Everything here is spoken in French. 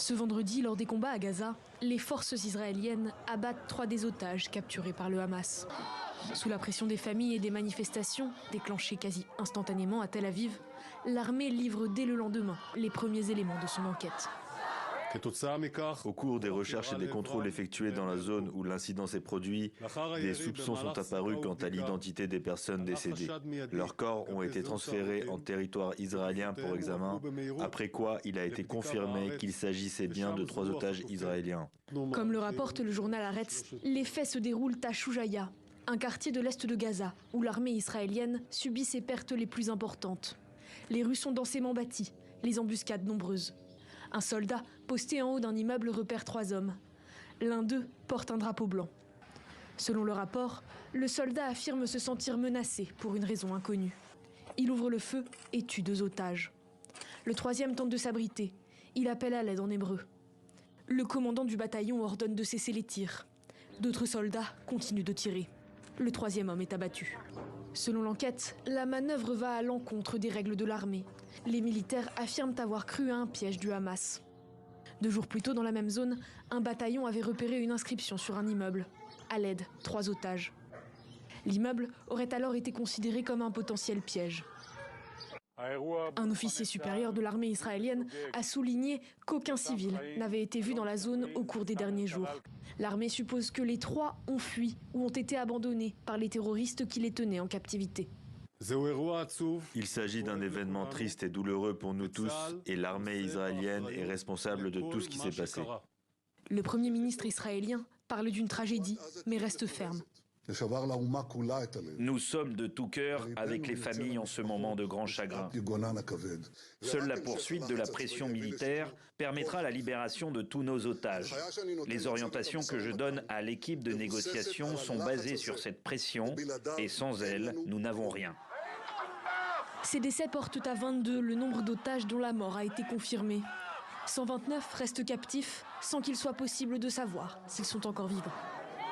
Ce vendredi, lors des combats à Gaza, les forces israéliennes abattent 3 des otages capturés par le Hamas. Sous la pression des familles et des manifestations, déclenchées quasi instantanément à Tel Aviv, l'armée livre dès le lendemain les premiers éléments de son enquête. Au cours des recherches et des contrôles effectués dans la zone où l'incident s'est produit, des soupçons sont apparus quant à l'identité des personnes décédées. Leurs corps ont été transférés en territoire israélien pour examen, après quoi il a été confirmé qu'il s'agissait bien de 3 otages israéliens. Comme le rapporte le journal Haaretz, les faits se déroulent à Shujaya, un quartier de l'est de Gaza, où l'armée israélienne subit ses pertes les plus importantes. Les rues sont densément bâties, les embuscades nombreuses. Un soldat, posté en haut d'un immeuble, repère 3 hommes. L'un d'eux porte un drapeau blanc. Selon le rapport, le soldat affirme se sentir menacé pour une raison inconnue. Il ouvre le feu et tue 2 otages. Le 3e tente de s'abriter. Il appelle à l'aide en hébreu. Le commandant du bataillon ordonne de cesser les tirs. D'autres soldats continuent de tirer. Le 3e homme est abattu. Selon l'enquête, la manœuvre va à l'encontre des règles de l'armée. Les militaires affirment avoir cru à un piège du Hamas. 2 jours plus tôt, dans la même zone, un bataillon avait repéré une inscription sur un immeuble. À l'aide, 3 otages. L'immeuble aurait alors été considéré comme un potentiel piège. Un officier supérieur de l'armée israélienne a souligné qu'aucun civil n'avait été vu dans la zone au cours des derniers jours. L'armée suppose que les 3 ont fui ou ont été abandonnés par les terroristes qui les tenaient en captivité. Il s'agit d'un événement triste et douloureux pour nous tous, et l'armée israélienne est responsable de tout ce qui s'est passé. Le Premier ministre israélien parle d'une tragédie, mais reste ferme. Nous sommes de tout cœur avec les familles en ce moment de grand chagrin. Seule la poursuite de la pression militaire permettra la libération de tous nos otages. Les orientations que je donne à l'équipe de négociation sont basées sur cette pression et sans elle, nous n'avons rien. Ces décès portent à 22 le nombre d'otages dont la mort a été confirmée. 129 restent captifs sans qu'il soit possible de savoir s'ils sont encore vivants.